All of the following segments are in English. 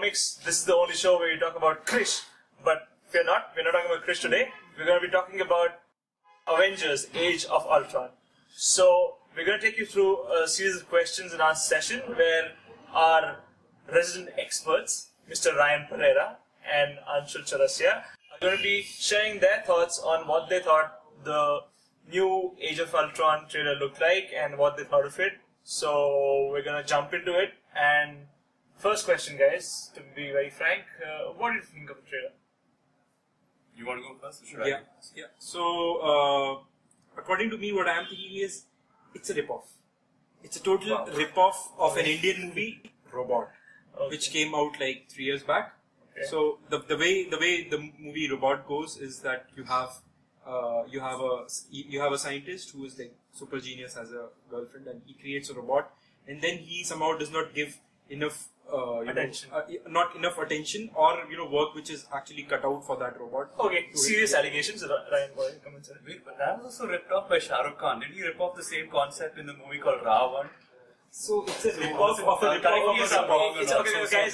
comics, this is the only show where we talk about Krish. But we're not talking about Krish today. We're going to be talking about Avengers, Age of Ultron. So, we're going to take you through a series of questions in our session where our resident experts, Mr. Ryan Pereira and Anshul Chaurasia, are going to be sharing their thoughts on what they thought the new Age of Ultron trailer looked like and what they thought of it. So, we're going to jump into it. And first question, guys, to be very frank, what did you think of the trailer? You want to go first? Or should I? Yeah. So, according to me, what I am thinking is, it's a rip-off. It's a total rip-off of an Indian movie, Robot, which came out like 3 years back. Okay. So the way the movie Robot goes is that you have a scientist who is like super genius, has a girlfriend, and he creates a robot, and then he somehow does not give enough not enough attention or work which is actually cut out for that robot. Okay, serious allegations, Ryan. Come and say. Wait, but that was also ripped off by Shah Rukh Khan. Didn't he rip off the same concept in the movie called Ravan? So it's a rip-off of a rip-off. Guys,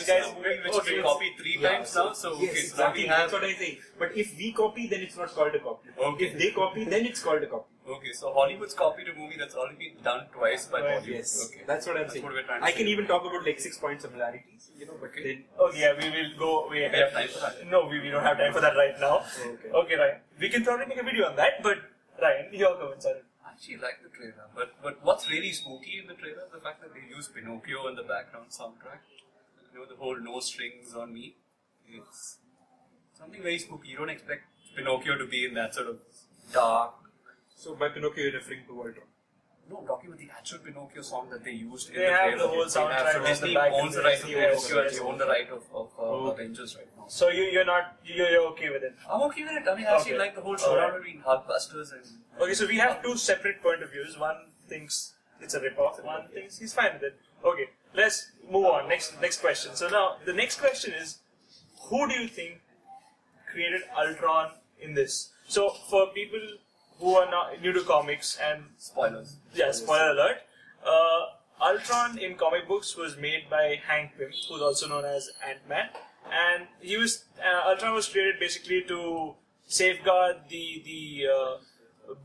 which we copied 3 times now. So yes, exactly. That's what I say. But if we copy, then it's not called a copy. Okay. If they copy, then it's called a copy. Okay, so Hollywood's copied a movie that's already been done twice by Hollywood. Yes, okay. That's what I'm saying. What we're trying to I say. can even talk about like 6-point similarities, but then... Okay, yeah, we will go... We have time for that? No, we don't have time for that right now. Okay, Ryan. We can probably make a video on that, but Ryan, your comments on it. I actually like the trailer, but what's really spooky in the trailer is the fact that they use Pinocchio in the background soundtrack. The whole no strings on me. It's something very spooky. You don't expect Pinocchio to be in that sort of dark... So by Pinocchio you're referring to Ultron? No, I'm talking about the actual Pinocchio song that they used in they the trailer. They have the whole soundtrack. So Disney owns the right to Pinocchio and they own the right of Avengers right now. So you're okay with it? I'm okay with it. I mean, I actually like the whole showdown between Hulkbusters and... Okay, so we have 2 separate point of views. One thinks it's a rip-off, one thinks he's fine with it. Okay, let's move on. Next question. So now, the next question is, who do you think created Ultron in this? So, for people who are not new to comics and... Spoilers. Yeah, spoiler alert. Ultron in comic books was made by Hank Pym, who's also known as Ant-Man. And he was Ultron was created basically to safeguard the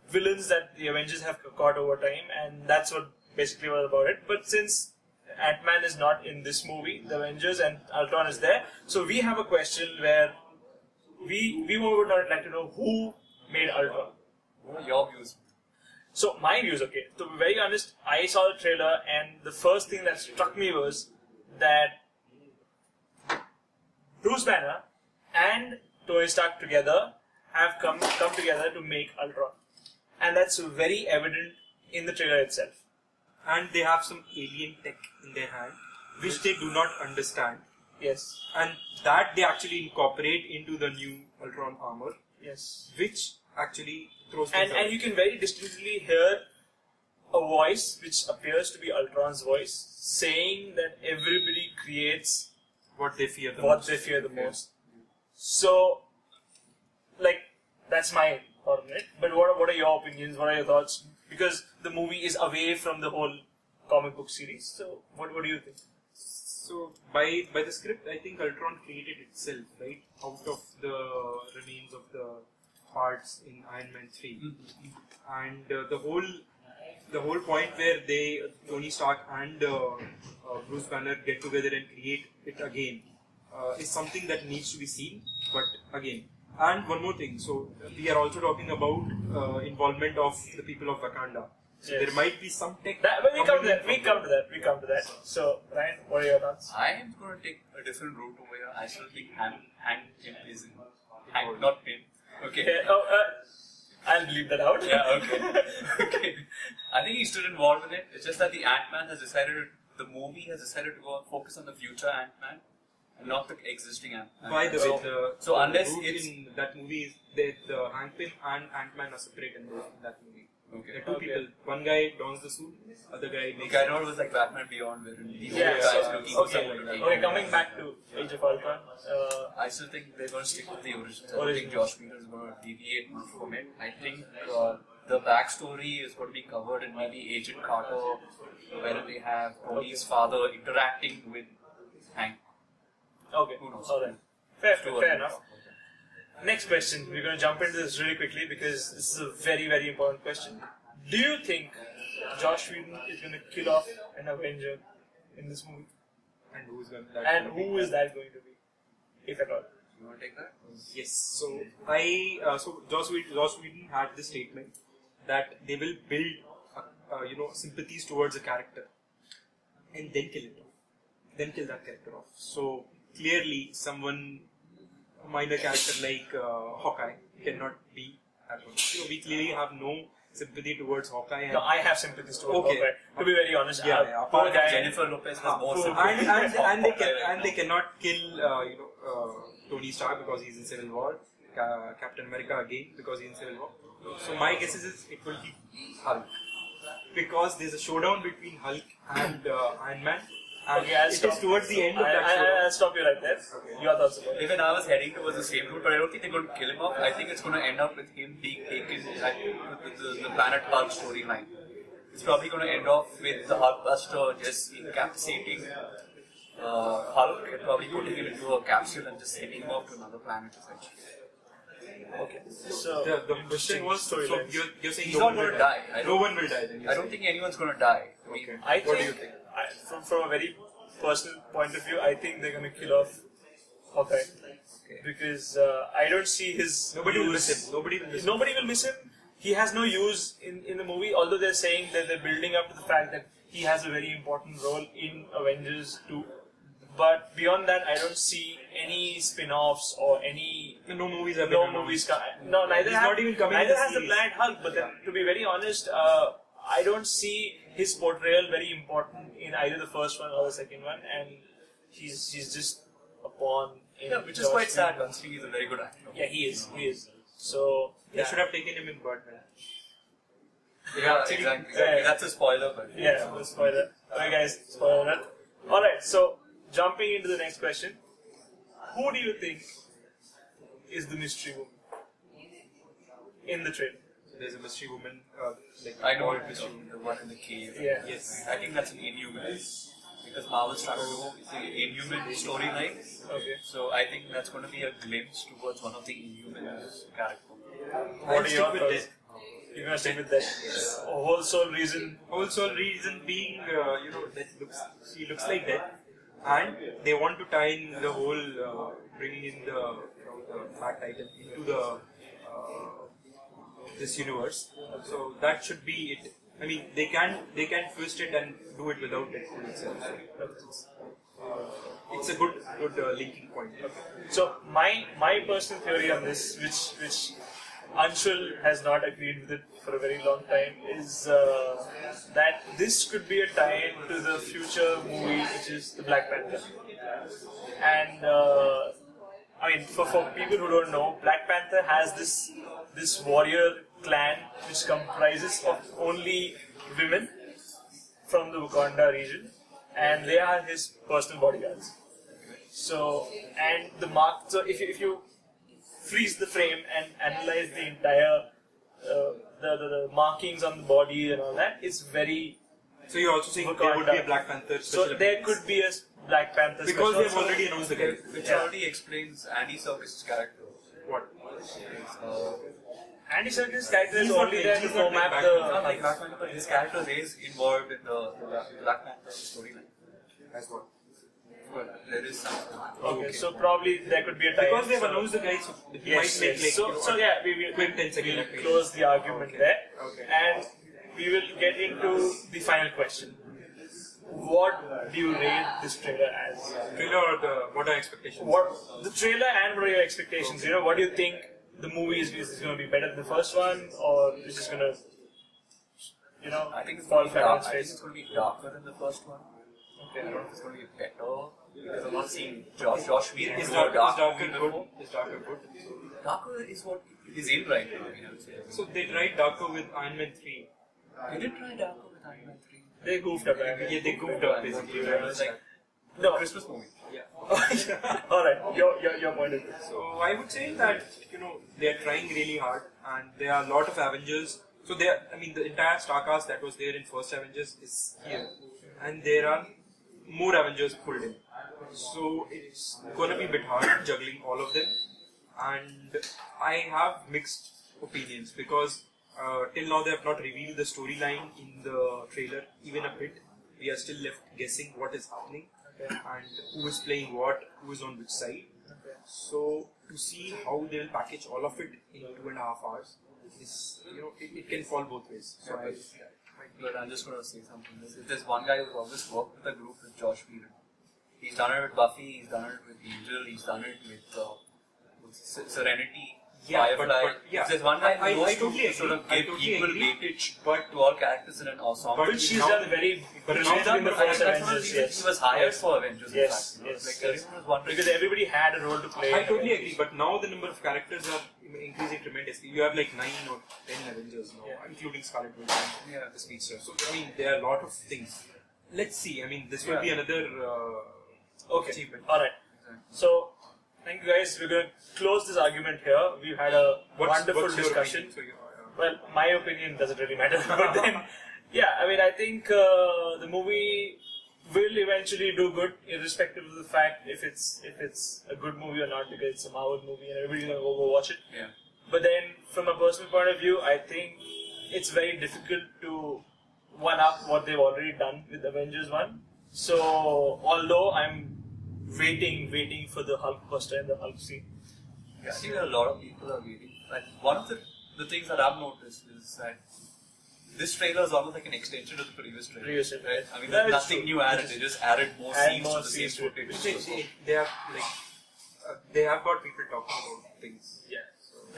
villains that the Avengers have caught over time, and that's what basically was about it. But since Ant-Man is not in this movie, the Avengers, and Ultron is there, so we have a question where we would not like to know who made Ultron. What are your views? So my views, okay. To be very honest, I saw the trailer and the first thing that struck me was that Bruce Banner and Tony Stark together have come together to make Ultron. And that's very evident in the trailer itself. And they have some alien tech in their hand, which they do not understand. Yes. And that they actually incorporate into the new Ultron armor. Yes. Which actually throws and you can very distinctly hear a voice which appears to be Ultron's voice saying that everybody creates what they fear the most. So, like, that's my thought on it. But what are your opinions? What are your thoughts? Because the movie is away from the whole comic book series. So, what do you think? So, by the script, I think Ultron created itself, right? Out of the remains of the parts in Iron Man 3. Mm-hmm. And the whole point where Tony Stark and Bruce Banner get together and create it again is something that needs to be seen. But again, and one more thing. So we are also talking about involvement of the people of Wakanda. So there might be some tech. But we come to that. So Ryan, what are your thoughts? I am going to take a different route over here. I still think Hank Pym is in. Hank, not Pym. Okay. I'll leave that out. Yeah, okay. Okay. I think he's still involved with it. It's just that the Ant-Man has decided, the movie has decided to go and focus on the future Ant-Man and not the existing Ant-Man. By the way, so unless it's... in that movie, the Hank Pym and Ant-Man are separate in that movie. Okay. There are 2 people. One guy dons the suit, other guy makes... Okay, I know it was like Batman Beyond where these guys looking for Okay, coming back to Age of Ultron. I still think they're going to stick with the original. I think Josh Whedon is going to deviate from it. I think the backstory is going to be covered in maybe Agent Carter, where they have Tony's father interacting with Hank. Okay. Who knows? Alright. Fair Too early to enough. talk about that. Next question. We're going to jump into this really quickly because this is a very, very important question. Do you think Josh Whedon is going to kill off an Avenger in this movie? And who is going Who is that going to be, if at all? You want to take that? Yes. So so Joss Whedon had this statement that they will build sympathies towards a character and then kill it off, then kill that character off. So clearly, a minor character like Hawkeye cannot be that one. So we clearly have no sympathy towards Hawkeye. And No, I have sympathies towards Okay. Hawkeye. To be very honest, Yeah, poor apart from guy. Jennifer Lopez has more Who- sympathy. and they cannot kill Tony Stark because he's in Civil War. Captain America again because he's in Civil War. So my guess is it will be Hulk because there's a showdown between Hulk and Iron Man. And Okay, I'll it stop. is towards the end of that showdown. I'll stop you right there. Your thoughts about it? Even I was heading towards the same route, but I don't think they're going to kill him off. I think it's going to end up with him being taken with the Planet Hulk storyline. It's probably going to end off with the Hulkbuster just incapacitating Hulk and probably putting him into a capsule and just sending him off to another planet essentially. Okay. So, The question was, so storylines. you're saying He's no not one going will to die. No one will die then. I don't think anyone's going to die. I mean, Okay. I What do think, you think? from a very personal point of view, I think they're going to kill off Hawkeye. Okay. Because I don't see his Nobody will use. miss him. Nobody will miss him. He has no use in the movie, although they're saying that they're building up to the fact that he has a very important role in Avengers 2. But beyond that, I don't see any spin-offs or any No movies have no been movies. announced. No, neither He's not even coming in neither the has the series. Planet Hulk. But then, to be very honest, I don't see his portrayal very important in either the first one or the second one, and he's just a pawn. yeah, which is quite sad considering he's a very good actor. Yeah, he is. He is. So They yeah. should have taken him in Birdman. Yeah, exactly. That's a spoiler, but Yeah, we'll spoil that. Okay, guys, spoil that. Alright, so jumping into the next question. Who do you think is the mystery woman in the trailer? There's a mystery woman, I know bald mystery woman. the one in the cave. Yeah. Yes. I think that's an Inhuman. Because Marvel's trying to do the Inhuman storyline. Okay. So I think that's going to be a glimpse towards one of the Inhuman characters. What are stick your with thoughts? that. You're gonna stick with that whole sole reason. Also, reason being, that she looks like that, and they want to tie in the whole, bringing in the Black Titan into the this universe. So that should be it. I mean, they can twist it and do it without it itself. So it's a good linking point. So my personal theory on this, which Anshul has not agreed with it for a very long time, is that this could be a tie-in to the future movie, which is the Black Panther. And I mean, for people who don't know, Black Panther has this warrior clan which comprises of only women from the Wakanda region, and they are his personal bodyguards. So, and so if you freeze the frame and analyze the entire the markings on the body and all that, it's very. So you're also saying there would be a Black Panther special So there appearance? could be a Black Panther Because special. they've already announced the guy. Which Yeah. already explains Andy Serkis' character. What? Andy Serkis' character is He's not only like- there to he's not like map Black the. Not like Black Panther, but his character is involved in the Black Panther storyline. As what? But there is something. Okay, so probably there could be a tie. Because they've announced the guy, so he Yes, might make yes. like So yeah, we quick 10-second we'll appearance. close the argument there, Okay. and we will get into the final question. What do you rate this trailer as? trailer or what are expectations? What the trailer and what are your expectations? You know, what do you think the movie is going to be better than the first one, or is just going to, I think it's fall going to be flat on dark. its I think face? it's going to be darker than the first one. Okay. I don't know if it's going to be better because I'm not seeing Josh Whedon Is do a darker dark movie good? before. Is darker good? Darker is what is in right now. I would say. So they tried darker with Iron Man 3. They didn't try darker with Iron Man 3. They goofed up. Right? Yeah, they goofed up basically. It was like No. Christmas movie. Yeah. All right, your point of view. So I would say that they are trying really hard, and there are a lot of Avengers. So the entire star cast that was there in first Avengers is here, and there are more Avengers pulled in. So it's gonna be a bit hard juggling all of them, and I have mixed opinions because till now they have not revealed the storyline in the trailer even a bit. We are still left guessing what is happening and who is playing what, who is on which side. So to see how they will package all of it in 2.5 hours is, it can fall both ways. So But I'm just going to say something. There's one guy who's always worked with a group with Josh Whedon. He's done it with Buffy, he's done it with Angel, he's done it with Serenity, Firefly. yeah. If there's one guy who knows totally to sort of agree. give I totally equal agree. weightage to all characters in an ensemble. Which she's done very brilliantly She's done in the but first that's one of the Avengers, reasons yes. he was hired for Avengers. Yes, in fact, yes, Like yes. everyone was wondering. Because everybody had a role to play. I totally agree, but now the number of characters are increasing tremendously. You have like 9 or 10 Avengers now, including Scarlet Witch and the Speedster. So, I mean, there are a lot of things. Let's see. I mean, this will be another achievement. Alright. So, thank you guys. We're going to close this argument here. We've had a wonderful what's your discussion. opinion? Well, my opinion doesn't really matter. But then, yeah, I mean, I think the movie will eventually do good, irrespective of the fact if it's a good movie or not, because it's a Marvel movie and everybody's gonna go watch it. Yeah. But then, from a personal point of view, I think it's very difficult to one up what they've already done with Avengers 1. So, although I'm waiting for the Hulkbuster and the Hulk scene. Yeah, I think a lot of people are waiting. Like one of the things that I've noticed is that this trailer is almost like an extension of the previous trailer. Right? I mean, That there's is nothing true. new added. They just added more scenes to the same scenes to it. footage. They have they have got people talking about things. Yeah.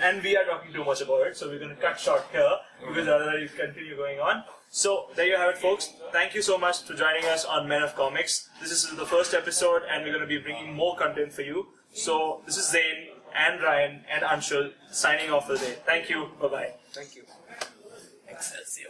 And we are talking too much about it, so we're going to cut short here because otherwise we continue going on. So there you have it, folks. Thank you so much for joining us on Men of Comics. This is the first episode, and we're going to be bringing more content for you. So this is Zain and Ryan and Anshul signing off for the day. Thank you. Bye bye. Thank you. Excelsior.